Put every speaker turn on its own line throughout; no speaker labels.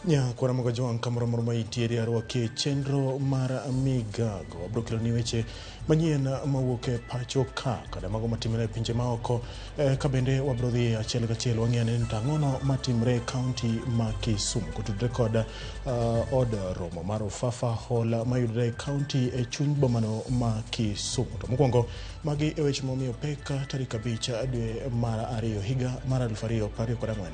Nya kwa Ramogi joang kamoro moro maitieri arwake chenro mar Migago abrokelo ni weche manyien mawuok e pacho ka kada mago matimre e pinje maoko ka bende wabrodhi achiel kachiel wang'iyane ni tang'ono matimre kaunti ma Kisumu kotudre kod od romo mar Ufafa Hall mayudre kaunti e chuny bomano ma Kisumu. To mokwongo magi e weche momiyo pek tarik 5 dwe mar 2 higa mar 2024.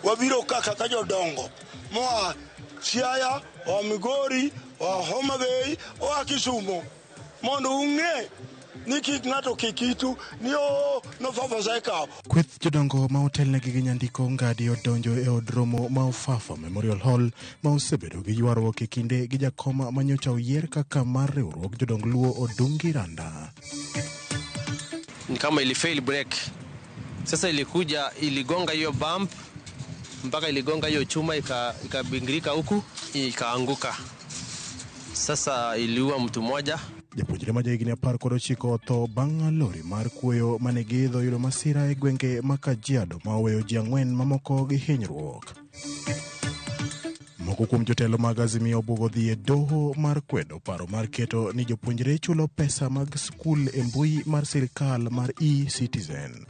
Wabiro kaka jodongo moa Siaya o Migori o Homa Bay o Kisumu mondo ung'e ni kik ng'ato kikitu ni no Fafa Zeka.
Kweth jodongo ma otelnegi gi nyandiko ngadi odonjo e od romo ma Ufafa Memorial Hall ma osebedo gi ywaruok e kinde gi jakoma manyocha oyier kaka mar riwruok jodong Luo Odungi Randa.
Ni kama ilifail break. Sasa ilikuja iligonga hiyo bump mpaka iligonga hiyo chuma ikabingirika huku ikaanguka. Sasa iliua mtu mmoja.
Japuonjre ma jahigni 19 otho bang' lori mar kuoyo mane giidho yudo masira e gwenge ma Kajiado ma oweyo ji 4 mamoko gi hinyruok. Moko kuom jotelo mag Azimio obugo dhi e doho mar kwedo paro mar keto ni jopuonjre chulo pesa mag skul e mbui mar sirikal mar e-Citizen.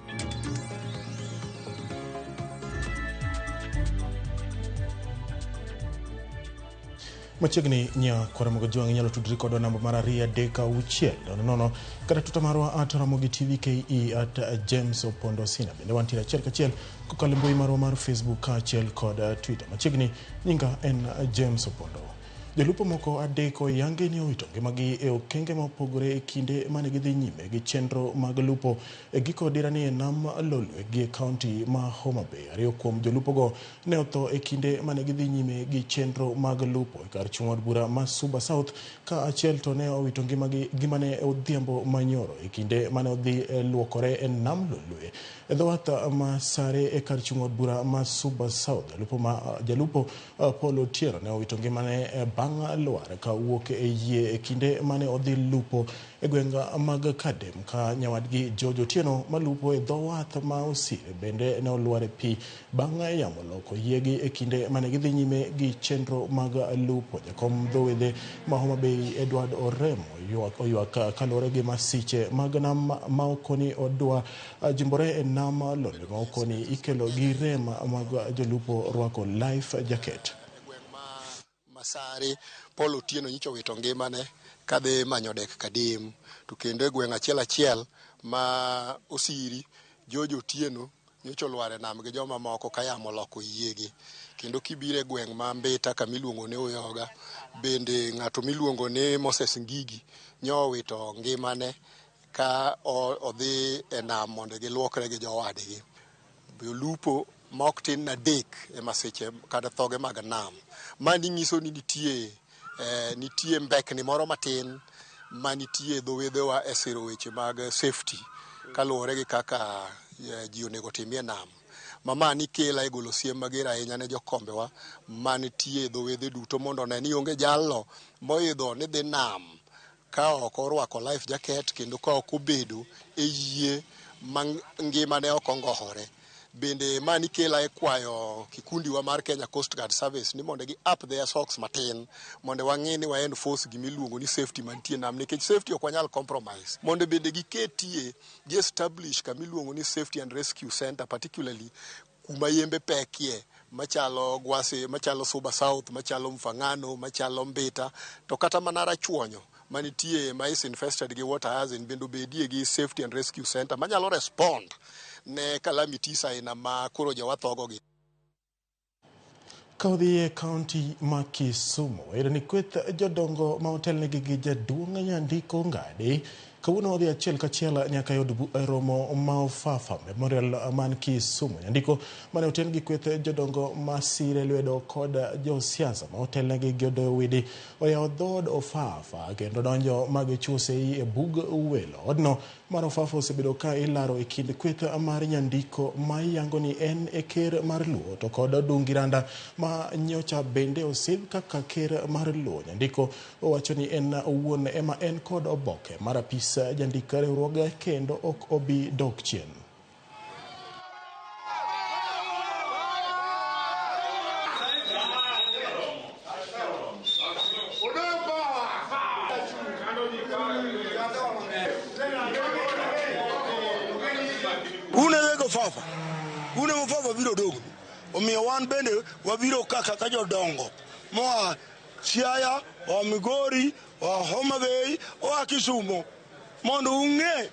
Machiegni nya kwa Ramogi joang inyalo tudri kod namba mar 236 kata tuta marwa @RAMOGITV KE @James Opondo Sina. Bende wantiere achiel kachiel kokalo mbui marwa mar Facebook achiel kod Twitter. Machiegni nyinga en James Opondo. Jolupo moko adeko yange ni owito ngimagi e okenge mopogore e kinde mane gidhi nyime gi chenro mag lupo e giko dirani e nam Lolwe gi kaunti ma Homa Bay. Ariyo kuom jolupogo ne otho e kinde mane gidhi nyime gi chenro mag lupo e kar chung' od bura ma Suba South, ka achiel to ne owito ngimane odhiambo manyoro e kinde mane odhi luokore e nam Lolwe e dhowath ma Sare e kar chung' od bura ma Suba South. Jalupo Paul Otieno ne owito ngimane bang' lwar ka wuok e yie e kinde mane odhi lupo e gwenga mag Kadem, ka nyawadgi George Otieno malupo e dhowath ma Osire bende ne olwar e pi bang' yamo loko yiegi e kinde mane gidhi nyime gi chenro mag lupo. Jakom dho wedhe ma Homa Bay Edward Oremo oywak kalore gi masiche mag nam ma okoni odwa jimbore e nam Lolwe ma okoni ikelo gi rem mag jolupo rwako life jacket.
Masari Paul Otieno nyicho wito ngimane kadhi manyo dek Kadim, to kendo e gweng' achiel ma Osiri George Otieno nyicho lware nam gi joma moko kayamo loko yiegi. Kendo kibire gweng' ma Mbita kamiluongo ne Oyoga bende ng'ato miluongo ne Moses Ngigi nyo wito ngimane ka odhi e nam mondo giluokre gi jowadgi. Jolupo mok tin na dek e masiche kada thoge mag nam. Mani nyiso ni nitie mbekni moro matin ma nitie dho wedhewa e siro weche mag safety kaluwore gi kaka ji onego timie nam. Mani kela e golo siem mager ahinya ne jokombewa manitie dho wedhe duto mondo ne ni onge jalno moidho ni dhi nam ka ok orwako life jacket kendo ka ok obedo e yie ma ngimane ok ongohore. Bende mani kela e kwayo kikundiwa mar Kenya Coast Guard Service ni mondo gi up their socks matin mondo wang'e ni wa enforce gimiluongo ni safety mantie nam, nikech safety ok wanyal compromise. Mondo bende giketie gi establish kamiluongo ni Safety and Rescue Center, particularly kuma yembe pekie machalo Gwase, machalo Suba South, machalo Mfangano, machalo Mbita, to kata mana Rachuonyo manitie ma is infested gi water hazard bendo bedie gi Safety and Rescue Center manyalo respond ne calamities aina ma koro jawathogo gi.
Kaudhi e kaunti ma Kisumu ni kweth jodongo ma otelnegi gi jaduong' nyandiko ngadi kawuono odhi achiel kachiel nyaka yud romo ma Ufafa Memorial man Kisumu. Nyandiko mane otel gi kweth jodongo ma sire lwedo kod josiasa ma otelnegi gi odowidi oyawo dhod Ufafa kendo donjo mag chusei e bug welo. Odno mar Ufafa osebedo ka ilaro e kind kweth mar nyandiko ma yango ni en e ker mar Luo to kod Odungi Randa ma nyocha bende osidh kaka ker mar Luo. Nyandiko owacho ni en owuon ema en kod oboke mar apis jandika riwruoge kendo ok obi dok chien.
Mufafa. Une Mufafa biro dogo. Omiyo wan bende wabiro kaka ka jodongo. Moa Siaya, o Migori, o Homa Bay, o Kisumo. Mondo ung'e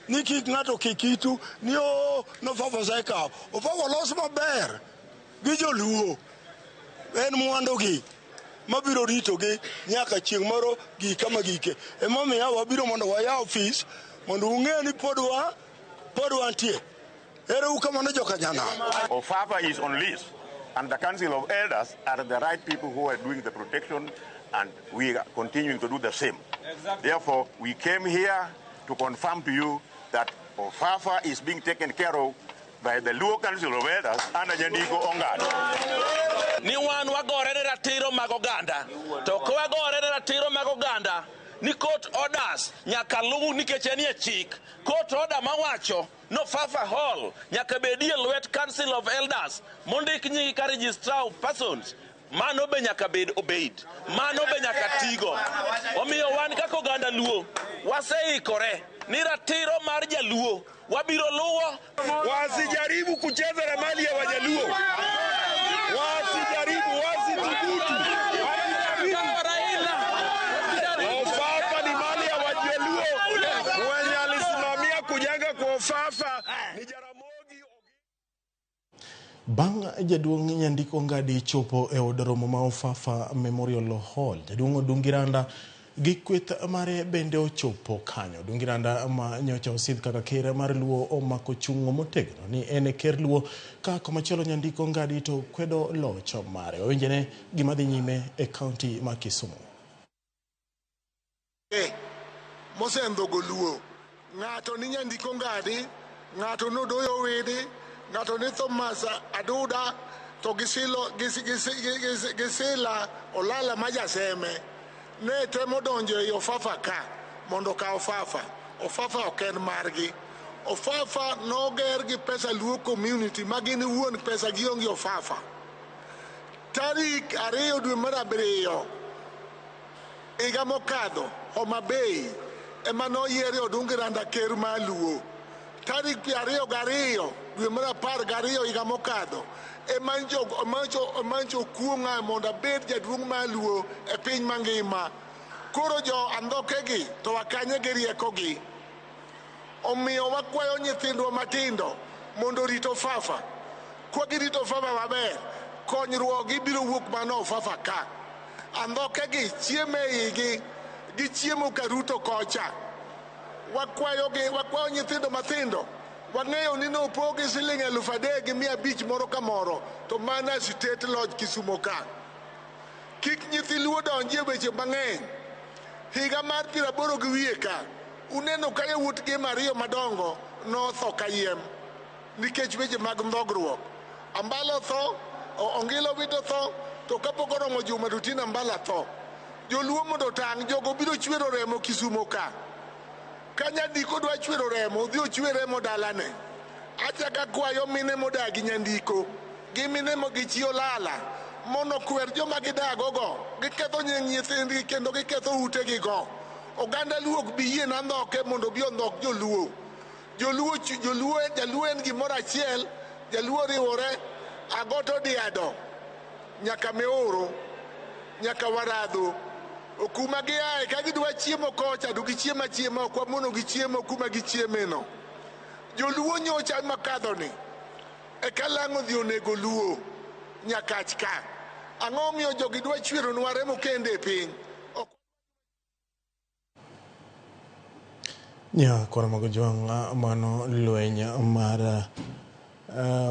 ni kik ng'ato kikitu ni no Fafa saikaw. O Fafa los maber gi joluo. En mwandogi mabiro ritogi nyaka chieng' moro gi kama gike. Emomiyo wabiro mondo wayaw ofis mondo ung'e ni pod wantie. Ere ukamano jokanyana.
Fafa is on list, and the Council of Elders are the right people who are doing the protection, and we are continuing to do the same. Exactly. Therefore, we came here to confirm to you that Fafa is being taken care of by the Luo Council of Elders and Nyandiko Ongad.
Ni wan wagore ne ratiro mag oganda, to ko wagore ne ratiro mag oganda ni court orders nyaka luw nikech enie chik. Court order mawacho no Fafa Hall nyaka bedie lwet Council of Elders mondik nying ka registrar of persons. Mano be nyaka bed obeyed. Mano be nyaka tigo. Omiyo wan kaka oganda Luo waseikore ni ratiro mar Jaluo wabiro luwo.
Wasijaribu kucheza na mali ya Wajaluo. Wasijaribu, wasithubutu. Fafa ni mali ya Wajaluo. Mwenye alisimamia kujenga kwa Fafa ni Ramogi.
Bang' jaduong' Nyandiko Ngadi chopo e od romo ma Fafa Memorial Hall, jaduong' Odungiranda gi kweth mare bende ochopo kanyo. Odungiranda ma nyocha osidh kaka ker mar Luo omako chungo motegno ni ene ker Luo ka komachielo Nyandiko Ngadi to kwedo loch mare. Owinjene gima dhi nyime e kaunti ma Kisumu.
Mosendhogo Luo, ng'ato ni Nyandiko Ngadi, ng'ato nodoyo wede, ng'ato ni Thomas Aduda, to gisila Olala Majaseme. Ne temo donjo e Fafa ka mondo ka Fafa ok en margi. Fafa noger gi pesa Luo community magini wuon pesa gi onge Fafa. Tarik 2 dwe mar abiriyo higa mokadho Homa Bay ema noyiere Odungiranda ker mar Luo. Tarik 22 dwe mar 12 higa mokadho emancho kuonga mondo abed jaduong' mar Luo e piny mangima. Koro jo andhokegi to wakanye gi riekogi. Omiyo wakwayo nyithindwa matindo mondo rito Fafa. Kwa girito Fafa maber, konyruok gibiro wuok mano Fafa ka. Andhokegi chiemo igi gi chiemo karuto kocha. Wakwayo nyithindo matindo. Wang'eyo ni nopogi siling 3,500 moro ka moro to mana State Lodge Kisumo ka. Kik nyithi Luo donjie weche mang'eny. Higa mar 80 gi wiye ka uneno ka yawuot gi mariyo madongo notho kayiem nikech weche mag ndhogruok. Ambalo tho, Ongilo wito tho, to kapok oromo juma rutina Ambala tho. Joluo mondo tang' jogo biro chwero remo Kisumo ka. Ka Nyandiko dwa chwero remo, odhi ochwe remo dalane. Achaka kwayo mine modagi Nyandiko gi mine mogichi Olala mondo kwer joma gidagogo. Giketho nyithindgi kendo giketho utegigo. Oganda Luo ok bi yie na ndhoke mondo bi ondhok Joluo. Jaluo en gimoro achiel. Jaluo riwore Agoto Diado nyaka Meoro nyaka Waradho. Okuma giae ka gidwa chiemo kocha to gichiemo achiema ok wamono gichiemo kuma gichiemeno. Joluo nyocha makadhoni e kalang'o dhi onego Luo nyakach ka. Ang'o miyo jogi dwa chwero nwa remo kende e piny?
Ramogi mano lweny mar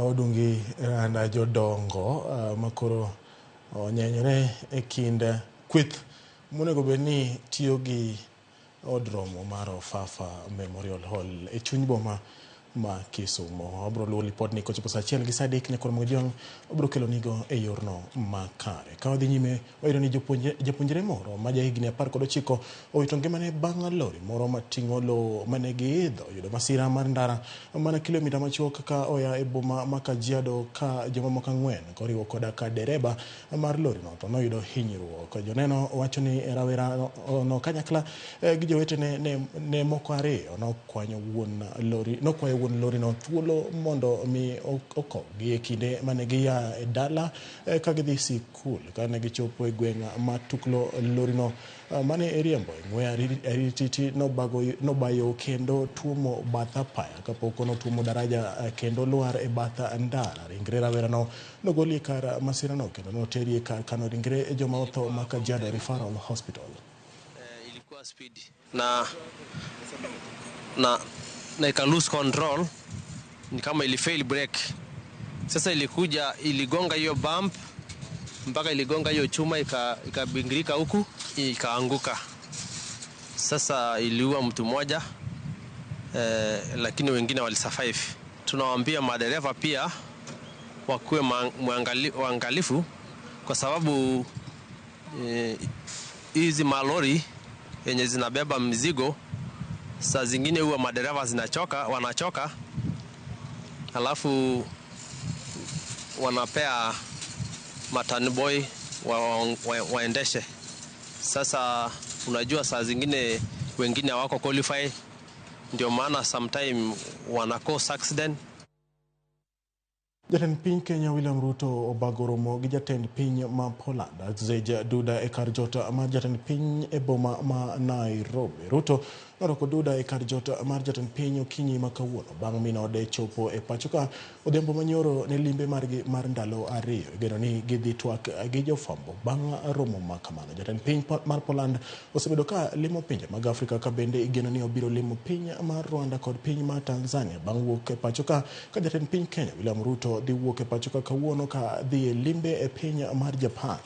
Odungiranda jodongo makoro onyenyore e kind kweth monego bed ni tiyo gi od romo mar Fafa Memorial Hall e chuny boma ma Kisumo. Abro luwo lipot ni kochopo saa 1 gi saa 3 nyakoro Ramogi obro kelo nigo e yorno makare. Ka wadhi nyime wayudo ni japuonjre moro ma jahigni 19 owito ngimane bang' lori moro mating'o lo mane giidho yudo masira mar ndara mana kilomita machuok ka oya e boma ma Kajiado ka jomamoko 4 koriwo koda ka dereba mar lori no to noyudo hinyruok. Joneno wacho ni rawera no kanyakla gi jowetene ne moko ariyo nokwayo wuon wuon lorino thuolo mondo mi okogi e kinde mane giya e dala ka gidhi sikul kane gichopo e gweng' ma tuklo lorino mane riembo ng'we arititi nobayo kendo tuomo batha paya kapok notuomo daraja kendo lwar e batha ndara. Ringre rawerano nogoli kar masirano kendo noteri kar kano ringre joma otho ma Kajiado Referral Hospital.
Ilikuwa speed na ika lose control, ni kama ilifail brake. Sasa ilikuja iligonga hiyo bump mpaka iligonga hiyo chuma ikabingirika huku ikaanguka. Sasa iliua mtu mmoja, lakini wengine walisurvive. Tunawaambia madereva pia wakuwe waangalifu kwa sababu hizi malori yenye zinabeba mzigo saa zingine huwa madereva wanachoka, alafu wanapea matanboy waendeshe. Sasa unajua saa zingine wengine hawako qualify, ndio maana sometime wana cause accident.
Jatend piny Kenya William Ruto obago romo gi jatend piny ma Poland Zeja Duda e kar jota mar jatend piny e boma ma Nairobi. Ruto noroko Duda e kar jota mar jatend piny okinyi ma kawuono bang' minode chopo e pacho ka odhiambo manyoro ne limbe margi mar ndalo ariyo. Igeno ni gidhi twak gi jofwambo bang' romo ma kamano. Jatend piny mar Poland osebedo ka limo pinje mag Afrika ka bende igeno ni obiro limo piny mar Rwanda kod piny mar Tanzania bang' wuok e pacho ka jatend piny Kenya William Ruto dhi wuok e pacho ka kawuono ka dhi limbe e piny mar Japan.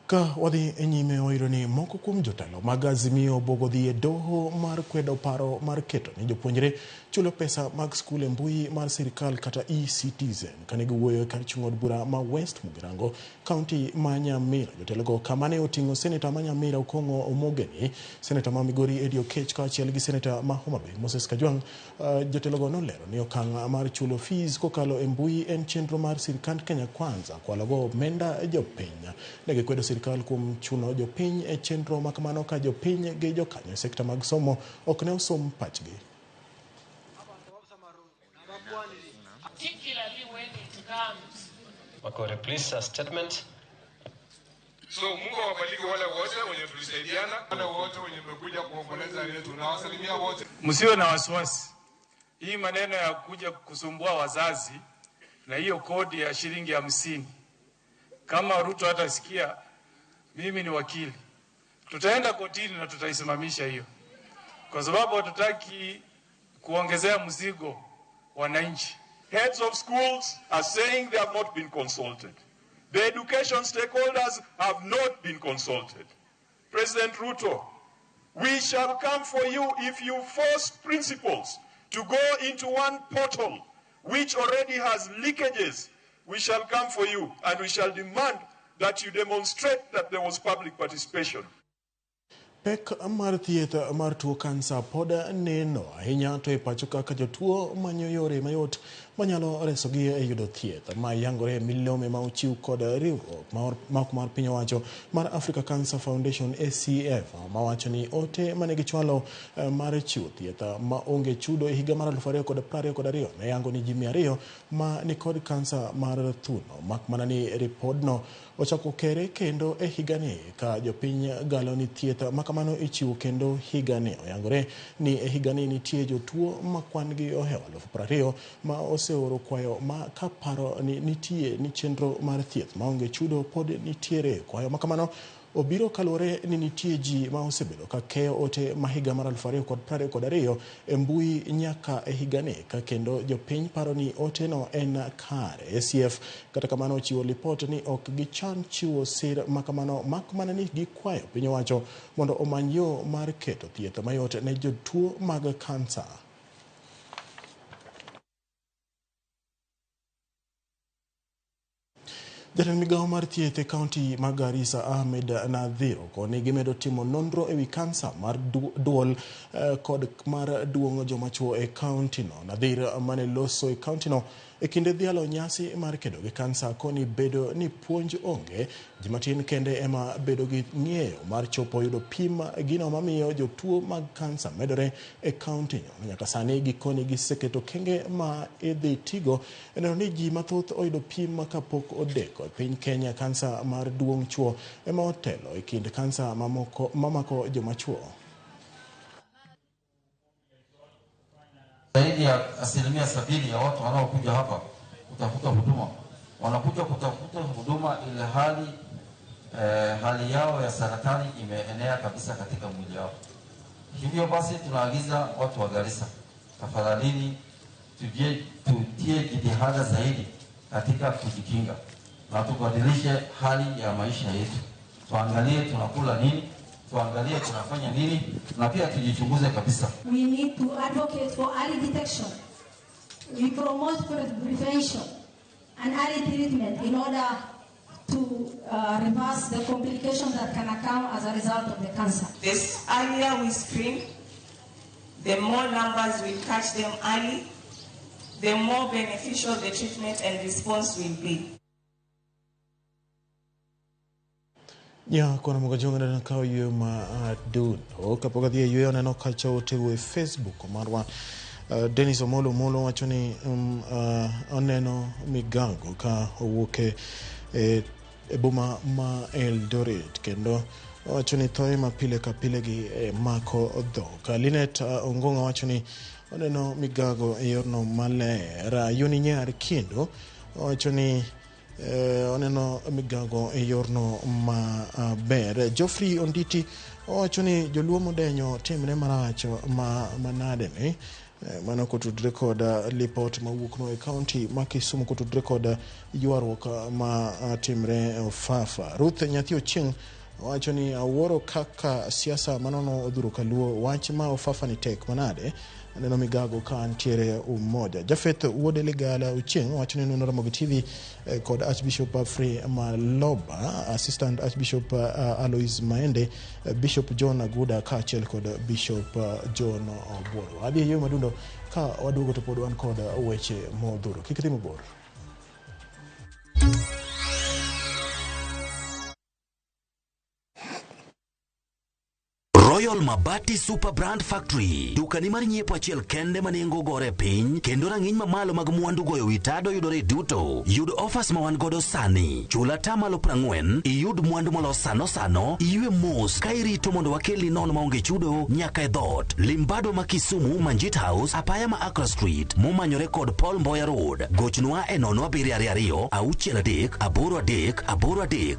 Ka wadhi e nyime oiro ni moko kuom jotelo mag Azimio bogo dhi e doho mar kwedo paro mar keto ni jopuonjre chulo pesa mag skul e mbui mar sirikal kata e-Citizen kane giwuoyo kar chung od bura ma West Mugirango kaunti ma Nyamira. Jotelogo kamane oting'o seneta ma Nyamira Okong'o Omogeni, seneta ma Migori Eddie Okech kaachiel gi seneta ma Homa Bay Moses Kajwang'. Jotelogo nolero ni okang' mar chulo fees kokalo e mbui en chenro mar sirikand Kenya Kwanza kwalogo omenda jopiny. Negikwedo sirikal kuom chuno jopiny e chenro makamano ka jopiny gi jokanyo sekta mag somo ok ne osom pachgi.
Particularly when it comes.
Makore, please, a statement.
So Mungu awabariki wale wote wenye tulisaidiana, wale wote wenye mmekuja kuomboleza leo, tunawasalimia wote.
Msiwe na wasiwasi. Hii maneno ya kuja kusumbua wazazi na hiyo kodi ya shilingi 50. Kama Ruto hatasikia, mimi ni wakili. Tutaenda kotini na tutaisimamisha hiyo. Kwa sababu hatutaki kuongezea mzigo wananchi.
Heads of schools are saying they have not been consulted. The education stakeholders have not been consulted. President Ruto, we shall come for you if you force principals to go into one portal which already has leakages. We shall come for you and we shall demand that you demonstrate that there was public participation.
Pek mar thieth mar tuo kansa pod neno ahinya to e pacho kaka jotuo manyo yore mayot manyalo resogi e yudo thieth ma yangore milome ma ochiw kod riwruok mar piny owacho mar Africa Cancer Foundation ACF ma wacho ni ote mane gichwalo mar chiwo thieth ma onge chudo e higa mar 2022 ne yango ni ji 200 ma ni kod kansa mar thuno makmana ni ripodno ochako kere kendo e higani ka jopiny galo ni thieth makamano ichiwo kendo higani oyangore ni e higani nitie jotuo makwan gi ohewa 20,000 ma oseoro kwayo ma kaparo ni nitie ni chenro mar thieth maonge chudo pod nitiere kwayo makamano obiro kalore ni nitie ji ma osebedo ka keyo ote ma higa mar 2022 e mbui nyaka e higani ka kendo jopiny paro ni ote no en kare. ACF kata kamano chiwo lipot ni ok gichan chiwo sir makamano makmana ni gikwayo piny owacho mondo omany yo mar keto thieth mayot ne jotuo mag kansa. Jatend Migago mar thieth e kaunti ma Garissa Ahmed Nadhiro koni gimedo timo nonro ewi kansa mar duol kod mar duong' joma chuo e kaunti no. Nadhir mane loso e kaunti no e kinde dhialo nyasi mar kedo gi kansa koni bedo ni puonj onge, jimatin kende ema bedo gi ng'eyo mar chopo yudo pim gino mamiyo jotuo mag kansa medore e kaunti no. Nyaka sani gikoni giseketo kenge ma idhi tigo neno ni ji mathoth oyudo pim kapok odeko. Piny Kenya kansa mar duong' chuo ema otelo e kind kansa mamako joma chuo.
Zaidi ya 70% ya watu wanaokuja hapa kutafuta huduma wanakuja kutafuta huduma ile hali yao ya saratani imeenea kabisa katika mwili wao. Hivyo basi tunaagiza watu wa Garissa, tafadhalini tutie jitihada zaidi katika kujikinga na tubadilishe hali ya maisha yetu. Tuangalie tunakula nini, tuangalie tunafanya nini, na pia tujichunguze kabisa.
We need to advocate for early detection. We promote prevention and early treatment in order to reverse the complications that can occur as a result of the cancer.
This earlier we screen, the more numbers we catch them early, the more beneficial the treatment and response will be.
Ya kwa mgojonga na kao yu ma dude kapoka dhia yu na no kacha wote we Facebook marwa Dennis Omolo wachoni oneno Migago ka owuke boma ma Eldoret kendo wachoni thoe mapile ka pile gi mako odho ka Linet Ongonga wachoni oneno Migago yorno malera yuni nyar kindo wachoni oneno Migago yorno ma ber. Geoffrey Onditi wachoni joluo modenyo timne maracho manade ni mano kotudre koda report mawuok no e county ma Kisumu kotudre koda ywaruok ma timre Ofafa. Ruth Nyathi Ochieng wachoni awuoro kaka siasa manono odhuro kaluo wach ma Ofafa ni tek manade neno Migago ka antiere umoja. Jafeth Wuode Ligala Ochieng wachoni nuno Ramogi TV kod Archbishop Afri Maloba, Assistant Archbishop Alois Maende, Bishop John Aguda kaachiel kod Bishop John Oboro. Adhi yo madundo ka waduogo to pod wan kod weche modhuro. Kik dhi mabor.
Royal Mabati Super Brand Factory. Dukani mar nyiepo achiel kende manengo gore piny kendo rang'iny mamalo mag mwandu goyo witado yudore duto. Yud offers ma wan godo sani. Chula tamalo 40, iyud mwandu molos sano, iywe mos ka irito mondo wakelni nono maonge chudo nyaka e dhot. Limbado ma Kisumu, Manjit House, apaya ma Accra Street, momanyore kod Paul Mboya Road. Gochnwa e 0722 63 83.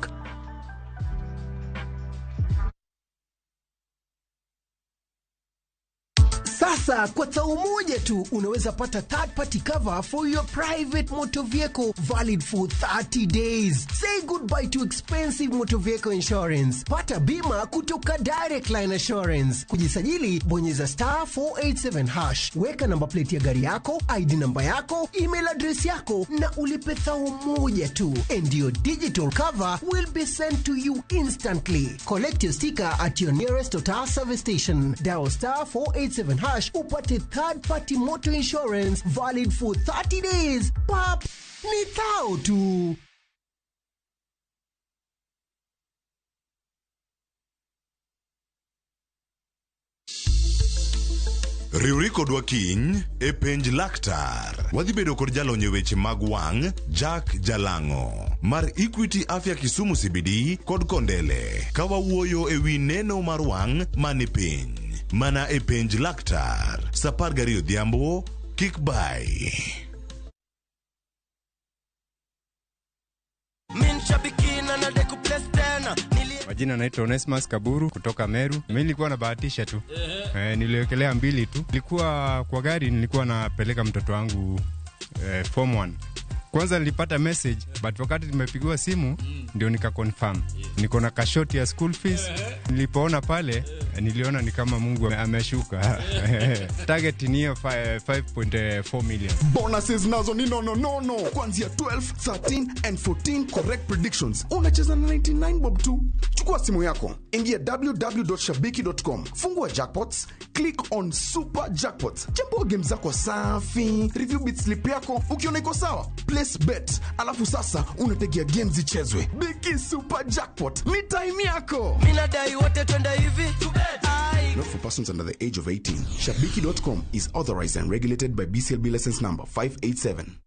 Sasa kwa tao moja tu unaweza pata third party cover for your private motor vehicle valid for 30 days. Say goodbye to expensive motor vehicle insurance. Pata bima kutoka Direct Line Assurance. Kujisajili bonyeza *487#. Weka namba plate ya gari yako, ID namba yako, email address yako na ulipe thao moja tu. And your digital cover will be sent to you instantly. Collect your sticker at your nearest Total service station. Dial *487# upate third party motor insurance valid for 30 days. Pap, ni thao tu.
Riwri kodwa kiny e penj laktar. Wadhi bedo kod jalonyo weche mag wang' Jack Jalango mar Equity Afya Kisumu CBD kod Kondele ka wawuoyo e wi neno mar wang' mani piny. Mana e penj laktar Sapar Gari Odhiambo kik bai.
Majina naitwa Onesmus Kaburu kutoka Meru. Mimi nilikuwa na bahatisha tu. Niliwekelea 2 tu. Nilikuwa kwa gari, nilikuwa napeleka mtoto wangu form 1 Kwanza nilipata message, but wakati nimepigiwa simu ndio nika-confirm. Niko na kashoti ya school fees. Nilipoona pale, niliona ni kama Mungu ameshuka. Target ni 5.4 million.
Bonuses nazo ni no. Kuanzia 12, 13 and 14 correct predictions. Unacheza na 99 bob tu. Chukua simu yako, ingia www.shabiki.com, fungua jackpots, click on super jackpots. Chambua game zako safi, review bit slip yako, ukiona iko sawa, place bet, alafu sasa unategea games zichezwe. Biki super jackpot, ni time yako.
Mina dai wote twenda hivi.
Not for persons under the age of 18. Shabiki.com is authorized and regulated by BCLB license number 587.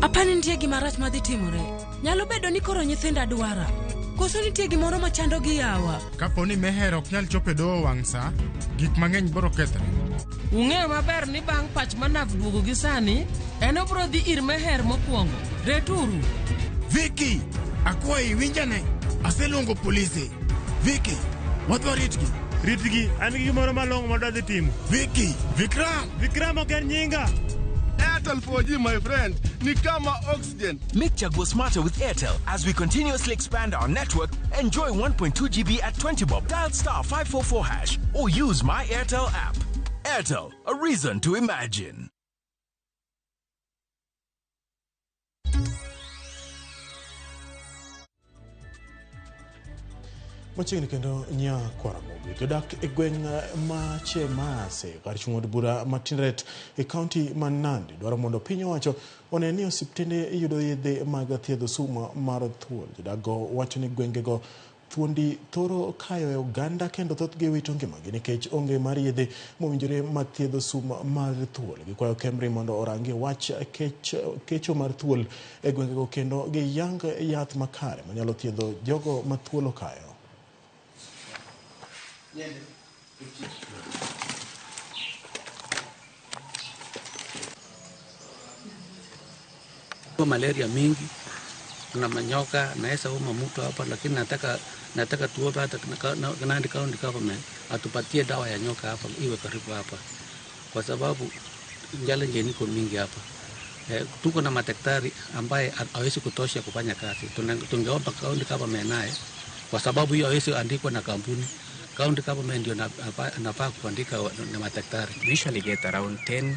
Apani nitie gima rach madhi timore. Nyalo bedo ni koro nyithinda dwara. Koso nitie gimoro machando gi yawa.
Kapo ni mehero ok nyal chope do wang'sa, gik mang'eny biro kethre.
Ung'eyo maber ni bang' pach manaf duogo gi sani, en obro dhi ir meher mokwongo. Returu.
Vicky, akwayi winjane. Aseluongo polisi. Vicky, wadwa ritgi.
Ritgi, an gi gimoro malong'o madwadhi timo.
Vicky, Vikram
ok en nyinga.
Airtel 4G, my friend, ni kama oxygen.
Make Chaguo smarter with Airtel. As we continuously expand our network, enjoy 1.2 GB at 20 bob. Dial *544# or use my Airtel app. Airtel, a reason to imagine.
Machiegni kendo nya kwa Ramogi jodak e gweng' ma Chemase kar chung' od bura ma Tindret e kaunti ma Nandi dwaro mondo piny owacho one ni osiptende yudo yedhe mag thiedho suma mar thuol. Jodago wacho ni gwengego thuondi thoro kayo e oganda kendo thothgi wito ngimagi nikech onge mar yedhe mowinjore mag thiedho suma mar thuol. Gikwayo Kemri mondo orangi wach kecho mar thuol e gwengego kendo giyang yath makare manyalo thiedho jogo ma thuol okayo.
Malaria mingi, kuna manyoka, naweza uma mtu hapa, lakini nataka tuombe hata Nandi County government atupatie dawa ya nyoka hapa iwe karibu hapa, kwa sababu challenge niko mingi hapa. Tuko na madaktari ambaye hawezi kutosha kufanya kazi. Tungeomba county government naye, kwa sababu hiyo hawezi andikwa na kampuni. County government ndio anafaa kuandika na madaktari.
We usually get around 10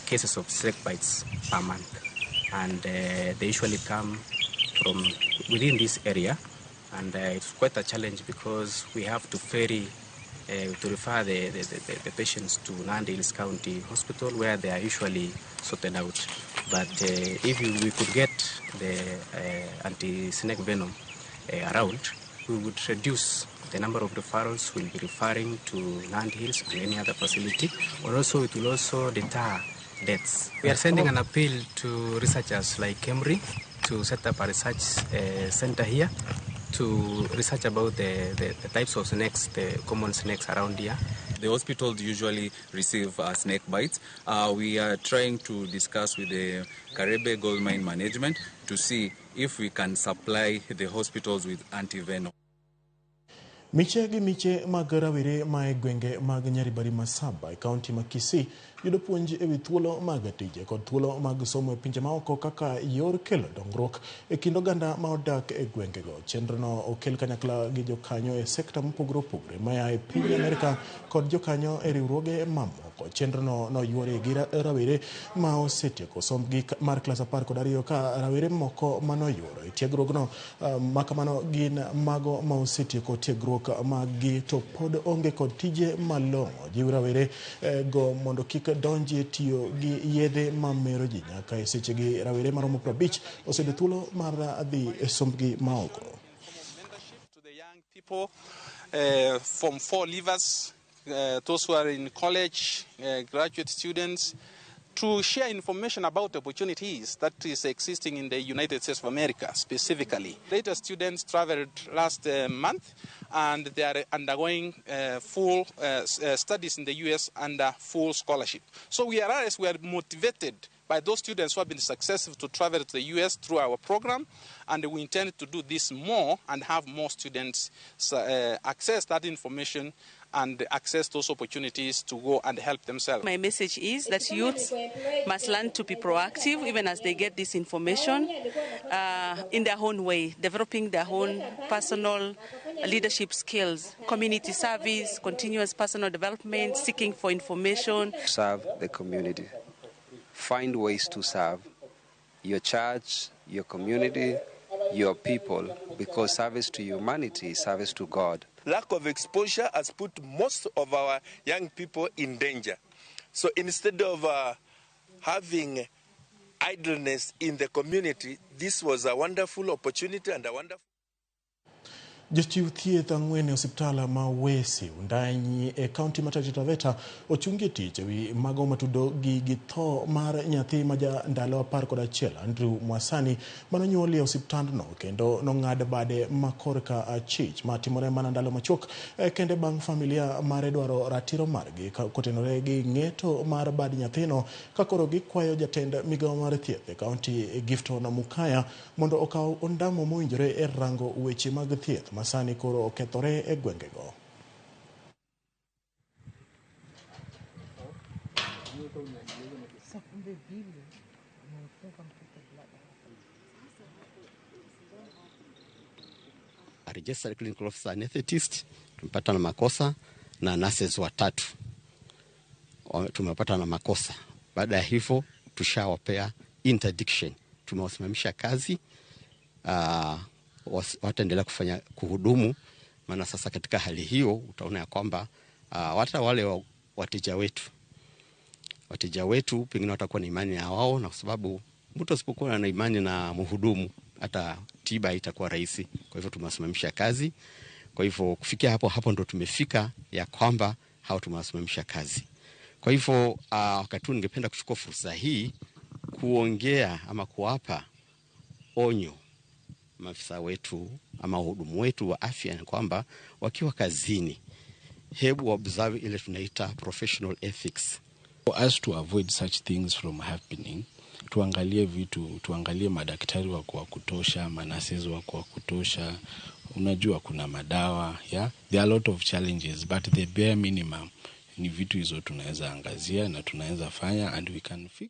cases of snake bites per month, and they usually come from within this area, and it's quite a challenge because we have to ferry to refer the patients to Nandi Hills County Hospital where they are usually sorted out. But if we could get the anti-snake venom around, we would reduce the number of referrals we'll be referring to Nandi Hills and any other facility, or also it will also deter deaths. We are sending an appeal to researchers like Kemri to set up a research center here to research about the types of snakes, the common snakes around here.
The hospitals usually receive snake bites. We are trying to discuss with the Karebe Gold Mine Management to see if we can supply the hospitals with anti-venom.
Miche gi miche mag rawere ma e gwenge mag Nyaribari Masaba e kaunti ma Kisii yudo puonj e wi thuolo mag tije kod thuolo mag somo e pinje maoko kaka yor kelo dongruok e kind oganda ma odak e gwengego. Chenrono okel kanyakla gi jokanyo e sekta mopogore opogore maya e piny Amerika kod jokanyo e riwruoge mamoko. Chenrono noyuore gi rawere ma osetieko sombgi mar klas 12 ka rawere moko manoyuoro e tiegruogno makamano gin mago ma osetieko tiegruok magi to pod onge kod tije malong'o. Jiw rawere go mondo kik donji tiyo gi yedhe mamero ji nyaka e sechegi rawere maromo 50 oseyudo thuolo mar dhi e sombgi maoko.
People from 4 leavers, those who are in college, graduate students, to share information about opportunities that is existing in the United States of America specifically. Later students traveled last month, and they are undergoing full studies in the U.S. under full scholarship. So we are motivated by those students who have been successful to travel to the U.S. through our program, and we intend to do this more and have more students access that information and access those opportunities to go and help themselves.
My message is that youths must learn to be proactive even as they get this information in their own way, developing their own personal leadership skills, community service, continuous personal development, seeking for information.
Serve the community. Find ways to serve your church, your community, your people, because service to humanity is service to God.
Lack of exposure has put most of our young people in danger. So instead of having idleness in the community, this was a wonderful opportunity and a wonderful...
Jochiw thieth ang'wen e osiptal ma Weche undanyi e kaunti ma Taita Taveta ochungie tich ewi mago matudo gi tho mar nyathi ma ja ndalo 11 Andrew Mwasani manonyuolie osiptandno kendo nong'ad bade makorka achich matimore mana ndalo machuok kende bang' familia mare dwaro ratiro margi kotenore gi ng'eto mar bad nyathino kakoro gikwayo jatend migawo mar thieth e kaunti Gifton Mukaya mondo okaw ondamo mowinjore e rango weche mag thieth masani koro okethore e gwengego.
A registered clinical officer anesthetist tumepata na makosa na nurses 3 tumepata na makosa. Baada ya hivyo tushawapea interdiction, tumewasimamisha kazi, wataendelea kuhudumu. Maana sasa katika hali hiyo utaona ya kwamba hata wale wateja wetu pengine watakuwa na imani na wao, na kwa sababu mtu asipokuwa na imani na mhudumu hata tiba itakuwa rahisi. Kwa hivyo tumewasimamisha kazi. Kwa hivyo kufikia hapo ndo tumefika ya kwamba hao tumewasimamisha kazi. Kwa hivyo wakati huu ningependa kuchukua fursa hii kuongea ama kuwapa onyo maafisa wetu ama wahudumu wetu wa afya ni kwamba wakiwa kazini hebu observe ile tunaita professional ethics.
For us to avoid such things from happening, tuangalie madaktari wako wa kutosha, manurses wako wa kutosha. Unajua kuna madawa, yeah? There are a lot of challenges, but the bare minimum ni vitu hizo tunaweza angazia na tunaweza fanya and we can fix.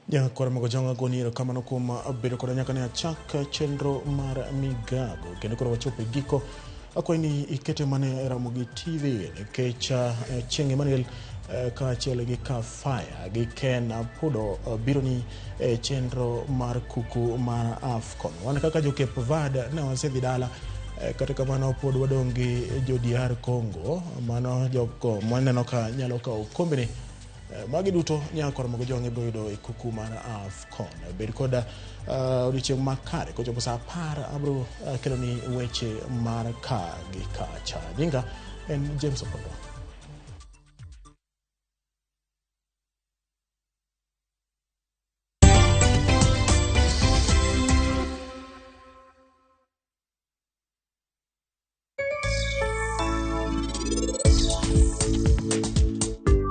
Ja Ramogi goniro kama no kuma bedo koda nyaka ne achak chenro mar Migago kendo koro wachopo giko akwani ikete mane Ramogi TV kecha Chieng' Emmanuel ka chele gi ka fire gi Ken Pudo bironi chenro mar kuku mar AFCON. Wan kaka jo Cape Verde ne wasedhi dala katika mano pod wadongi jo DR Congo mano joko mwaneno ka nyalo ka okombini magi duto nyako Ramogi biro yudo kuku mar AFCON. Bed koda odiochieng' makare kochopo saa 10 abro kelo ni weche mar ka gi kacha. Jinga en James Opondo.